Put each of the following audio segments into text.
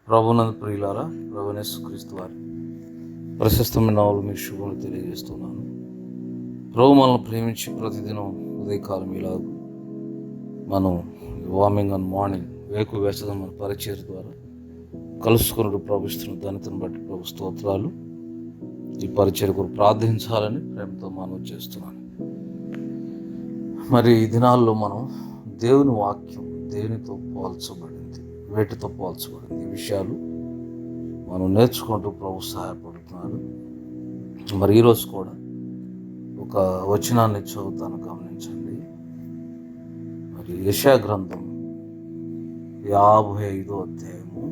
ప్రభునందు ప్రియులారా, ప్రభువైన యేసుక్రీస్తు వారి ప్రశస్తమైన నామములో మీకు శుభములు తెలియజేస్తున్నాను. ప్రభు మనల్ని ప్రేమించి ప్రతిదినం ఉదయకాలం ఇలా మనం వార్మింగ్ అండ్ మార్నింగ్ వేకు వేసదం మన పరిచయం ద్వారా కలుసుకున్నట్టు ప్రభుత్వం ధనితను బట్టి ప్రభు స్తోత్రాలు. ఈ పరిచయం కొరకు ప్రార్థించాలని ప్రేమతో మనవి చేస్తున్నాను. మరి ఈ దినాల్లో మనం దేవుని వాక్యం దేనితో పోల్చబడింది, వేటితో పోల్చబడింది, ఈ విషయాలు మనం నేర్చుకుంటూ ప్రభు సహాయపడుతున్నాడు. మరి ఈరోజు కూడా ఒక వచనాన్ని చదువుతాను, గమనించండి. మరి యెషయా గ్రంథం 55వ అధ్యాయము,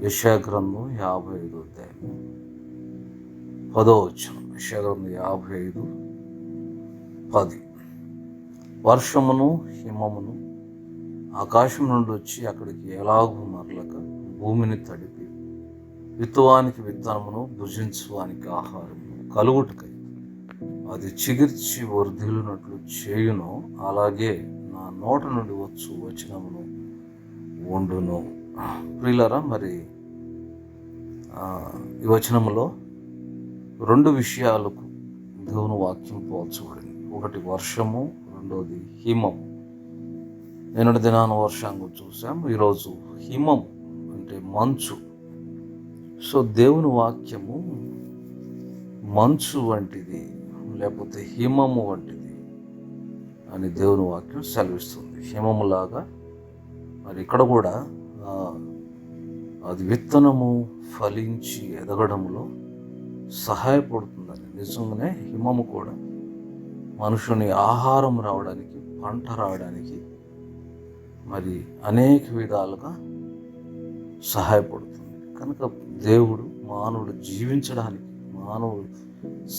యెషయా గ్రంథం 55వ అధ్యాయము 10వ వచనం. యెషయా గ్రంథం 55:10. వర్షమును హిమమును ఆకాశం నుండి వచ్చి అక్కడికి ఎలాగూ మరలక భూమిని తడిపి విత్తువానికి విత్తనమును భుజించువానికి ఆహారమును కలుగుటకై అది చిగిర్చి వర్ధిల్లునట్లు చేయును, అలాగే నా నోట నుండి వచ్చు వచనమును వండును. ప్రియులారా, మరి ఈ వచనములో రెండు విషయాలకు దేవుని వాక్యం పోల్చబడింది. ఒకటి వర్షము, రెండోది హిమము. నిన్నటి దినాన వర్షాన్ని చూసాం, ఈరోజు హిమము అంటే మంచు. సో దేవుని వాక్యము మంచు వంటిది, లేకపోతే హిమము వంటిది అని దేవుని వాక్యం సెలవిస్తుంది. హిమములాగా మరి ఇక్కడ కూడా అది విత్తనము ఫలించి ఎదగడంలో సహాయపడుతుందని. నిజంగానే హిమము కూడా మనుషుని ఆహారం రావడానికి, పంట రావడానికి మరి అనేక విధాలుగా సహాయపడుతుంది. కనుక దేవుడు మానవుడు జీవించడానికి, మానవుడు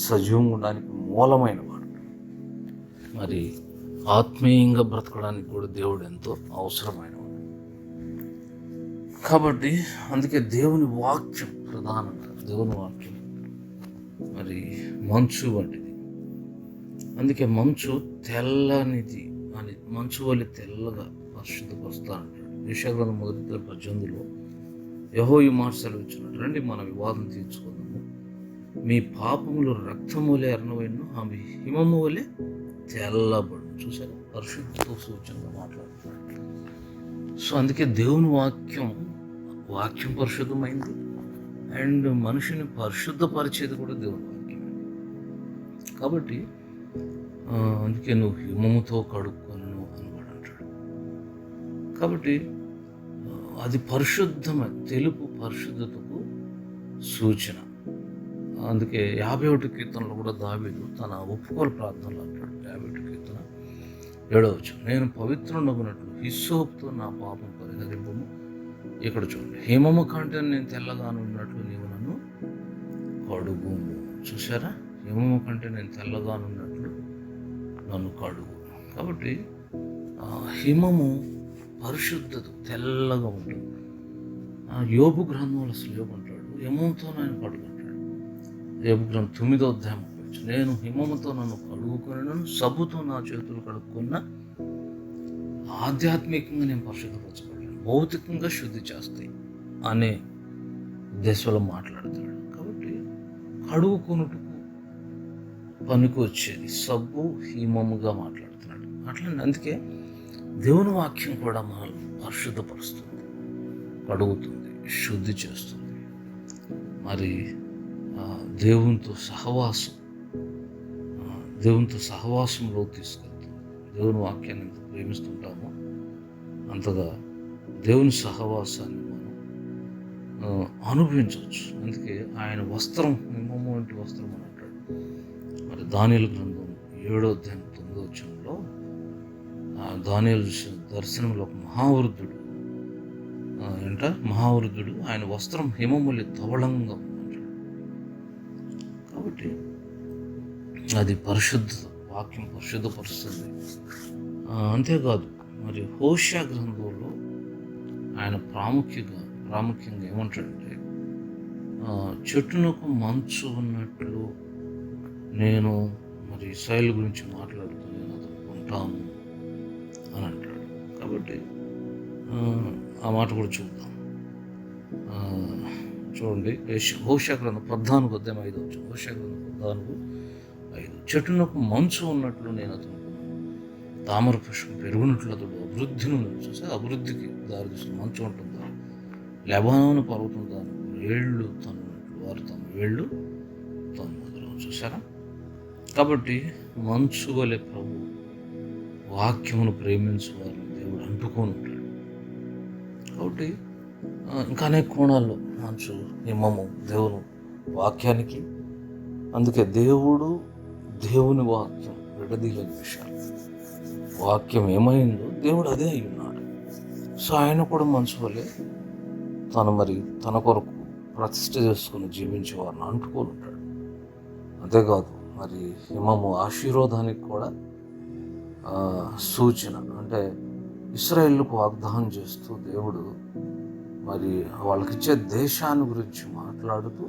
సజీవంగా ఉండడానికి మూలమైన వాడు. మరి ఆత్మీయంగా బ్రతకడానికి కూడా దేవుడు ఎంతో అవసరమైన వాడు. కాబట్టి అందుకే దేవుని వాక్యం ప్రధానంగా, దేవుని వాక్యం మరి మంచు వంటిది. అందుకే మంచు తెల్లనిది అని, మంచు వల్ల తెల్లగా పరిశుద్ధపరుస్తానంటాడు. యెషయా గ్రంథం 1:18 యెహోవా ఈ మాట సెలవిచ్చినట్టు, రండి మన వివాదం తీర్చుకుందాము. మీ పాపములు రక్తము వలె ఎర్రనవైనను అవి హిమము వలె తెల్లబడు. చూసారా, పరిశుద్ధ సూచనగా మాట్లాడుతున్నాడు. సో అందుకే దేవుని వాక్యం పరిశుద్ధమైంది. అండ్ మనిషిని పరిశుద్ధపరిచేది కూడా దేవుని వాక్యమే. కాబట్టి అందుకే నువ్వు హిమముతో కడుక్కొను అని కూడా అంటాడు. కాబట్టి అది పరిశుద్ధమే, తెలుపు పరిశుద్ధతకు సూచన. అందుకే 51 కీర్తనలో కూడా దావీదు తన ఒప్పుకోలు ప్రార్థనలు అంటాడు. 51 కీర్తన 7వ వచనం, నేను పవిత్రునగునట్లు హిస్సోపుతో నా పాపం పరిహరింపుము. ఇక్కడ చూడండి, హిమము కంటే నేను తెల్లగానున్నట్లు నీవు నన్ను కడుగుము. చూసారా, హిమము కంటే నేను తెల్లగానున్నట్లు నన్ను కడుగు. కాబట్టి హిమము పరిశుద్ధత, తెల్లగా ఉంటుంది. యోబు గ్రంథంలో అసలు యోబు అంటాడు, హిమంతో నేను కడుగుంటాడు. యోబు గ్రంథం 9వ అధ్యాయం నేను హిమముతో నన్ను కడుగుకొని సబ్బుతో నా చేతులు కడుక్కున్న ఆధ్యాత్మికంగా నేను పరిశుద్ధపరచబడ్డాను, భౌతికంగా శుద్ధి చేస్తాయి అనే ఉద్దేశంలో మాట్లాడతాడు. కాబట్టి కడుగుకొనుటకు పనికి వచ్చేది సబ్బు, హిమముగా మాట్లాడుతున్నాడు. అట్లనే అందుకే దేవుని వాక్యం కూడా మనల్ని పరిశుద్ధపరుస్తుంది, కడుగుతుంది, శుద్ధి చేస్తుంది. మరి దేవునితో సహవాసంలో తీసుకెళ్తుంది. దేవుని వాక్యాన్ని ఎంత ప్రేమిస్తుంటామో అంతగా దేవుని సహవాసాన్ని మనం అనుభవించవచ్చు. అందుకే ఆయన వస్త్రం హిమము వంటి వస్త్రం అని అంటాడు. మరి దానియేలు గ్రంథం 7వ అధ్యాయం 9వ వచనంలో దానియేలు దర్శనంలో ఒక మహావృద్ధుడు ఆయన వస్త్రం హిమములి ధవళంగా ఉందంటాడు. కాబట్టి అది పరిశుద్ధత, వాక్యం పరిశుద్ధపరుస్తుంది. అంతేకాదు, మరి హోషేయ గ్రంథంలో ఆయన ప్రాముఖ్యంగా ఏమంటాడంటే, చెట్టునకు మంచు ఉన్నట్లు నేను మరి ఇశ్రాయేలు గురించి మాట్లాడుతూ నేను అతను ఉంటాను అని అంటాడు. కాబట్టి ఆ మాట కూడా చూద్దాం. ఆ, చూడండి హోషా గ్రంథం 14 అధ్యాయం 5 వచ్చు. హోషా గ్రంథం 14:5. చెట్టునకు మంచు ఉన్నట్లు నేను అతను తామర పుష్పం పెరుగునట్లు అతడు అభివృద్ధిని చూస్తే అభివృద్ధికి దారితీస్తుంది. మంచు ఉంటుందా, లెబానోను పర్వతం దాని వేళ్ళు తన్నున్నట్లు వారు తమ వేళ్ళు తన్నుదురు. చూసారా? కాబట్టి మంచు వలె ప్రభు వాక్యమును ప్రేమించు వారిని దేవుడు అంటుకొని ఉంటాడు. కాబట్టి ఇంకా అనేక కోణాల్లో మంచు హిమము దేవుని వాక్యానికి, అందుకే దేవుని వాక్యం విడదీయలేని విషయాలు. వాక్యం ఏమైందో దేవుడు అదే అయి ఉన్నాడు. సో ఆయన కూడా మంచు వలె తన కొరకు ప్రతిష్ఠ చేసుకుని జీవించే వారిని అంటుకొని ఉంటాడు. అంతేకాదు మరి హిమము ఆశీర్వాదానికి కూడా సూచన. అంటే ఇశ్రాయేలుకు వాగ్దానం చేస్తూ దేవుడు మరి వాళ్ళకిచ్చే దేశాన్ని గురించి మాట్లాడుతూ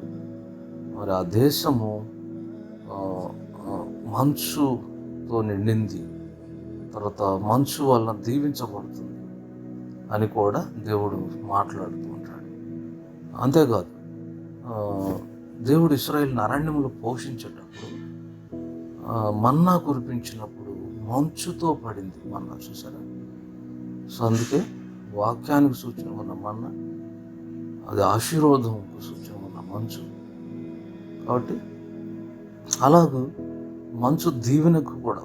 మరి ఆ దేశము మంచుతో నిండింది, తర్వాత మంచు వలన దీవించబడుతుంది అని కూడా దేవుడు మాట్లాడుతూ ఉంటాడు. అంతేకాదు దేవుడు ఇశ్రాయేలుని అరణ్యములో పోషించేటప్పుడు మన్నా కురిపించినప్పుడు మంచుతో పడింది మన్నా. చూసారా? సో అందుకే వాక్యానికి సూచన ఉన్న మన్నా, అది ఆశీర్వాదంకు సూచన ఉన్న మంచు. కాబట్టి అలాగూ మంచు దీవెనకు కూడా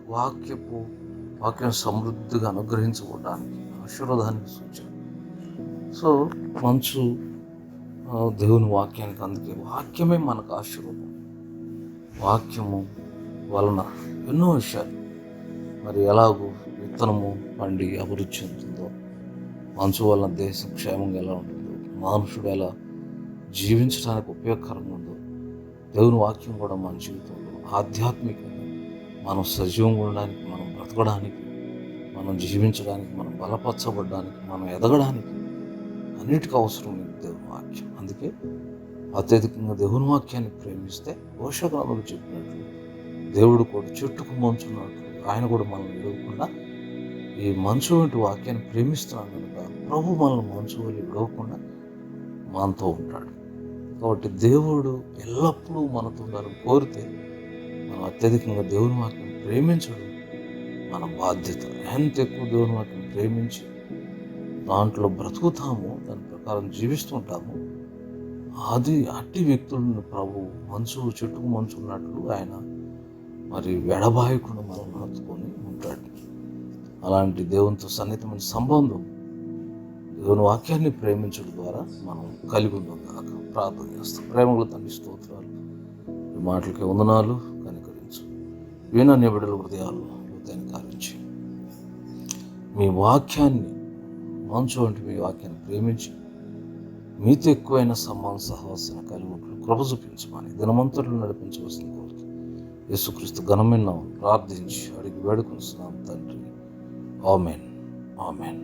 వాక్యం సమృద్ధిగా అనుగ్రహించబడడానికి ఆశీర్వాదానికి సూచన. సో మంచు దేవుని వాక్యానికి, అందుకే వాక్యమే మనకు ఆశీర్వాదం. వాక్యము వలన ఎన్నో విషయాలు, మరి ఎలాగో విత్తనము పండి అభివృద్ధి చెందుతుందో, మంచు వలన దేశం క్షేమంగా ఎలా ఉంటుందో, మనుషుడు ఎలా జీవించడానికి ఉపయోగకరంగా ఉందో, దేవుని వాక్యం కూడా మన జీవితంలో ఆధ్యాత్మికంగా మనం సజీవంగా ఉండడానికి, మనం బ్రతకడానికి, మనం జీవించడానికి, మనం బలపరచబడడానికి, మనం ఎదగడానికి అన్నిటికీ అవసరం దేవుని వాక్యం. అందుకే అత్యధికంగా దేవుని వాక్యాన్ని ప్రేమిస్తే పోషకాలు చెప్పినట్లు దేవుడు కూడా చెట్టుకు మంచున్నట్లు ఆయన కూడా మనల్ని విడవకుండా ఈ మంచు వంటి వాక్యాన్ని ప్రేమిస్తున్నాం కనుక ప్రభు మనల్ని మంచు వల్ల విడవకుండా మనతో ఉంటాడు. కాబట్టి దేవుడు ఎల్లప్పుడూ మనతో ఉండాలని కోరితే మనం అత్యధికంగా దేవుని వాక్యం ప్రేమించడం మన బాధ్యత. ఎంత ఎక్కువ దేవుని వాక్యం ప్రేమించి దాంట్లో బ్రతుకుతామో, దాని ప్రకారం జీవిస్తుంటామో, అట్టి వ్యక్తులను ప్రభు చెట్టుకు మంచు ఉన్నట్లు ఆయన మరి వెడబాయకుండా మనం హత్తుకొని ఉంటాడు. అలాంటి దేవునితో సన్నిహితమైన సంబంధం దేవుని వాక్యాన్ని ప్రేమించడం ద్వారా మనం కలిగి ఉందాం కాక ప్రార్థన చేస్తాం. ప్రేమలో తండ్రి స్తోత్రాలు, ఈ మాటలకి వందనాలు. కనికరించు వినని బిడ్డల హృదయాలు లోతైన కారించి మీ వాక్యాన్ని మంచు వంటి మీ వాక్యాన్ని ప్రేమించి మీతో ఎక్కువైన సంబంధ సహవాసన కలిగి ఉంటుంది కృప చూపించమని దినమంతరులు నడిపించవలసిన కోరిక యేసుక్రీస్తు ఘనమైన ప్రార్థించి అడిగి వేడుకొనిస్తున్నాం తండ్రి. ఆమెన్.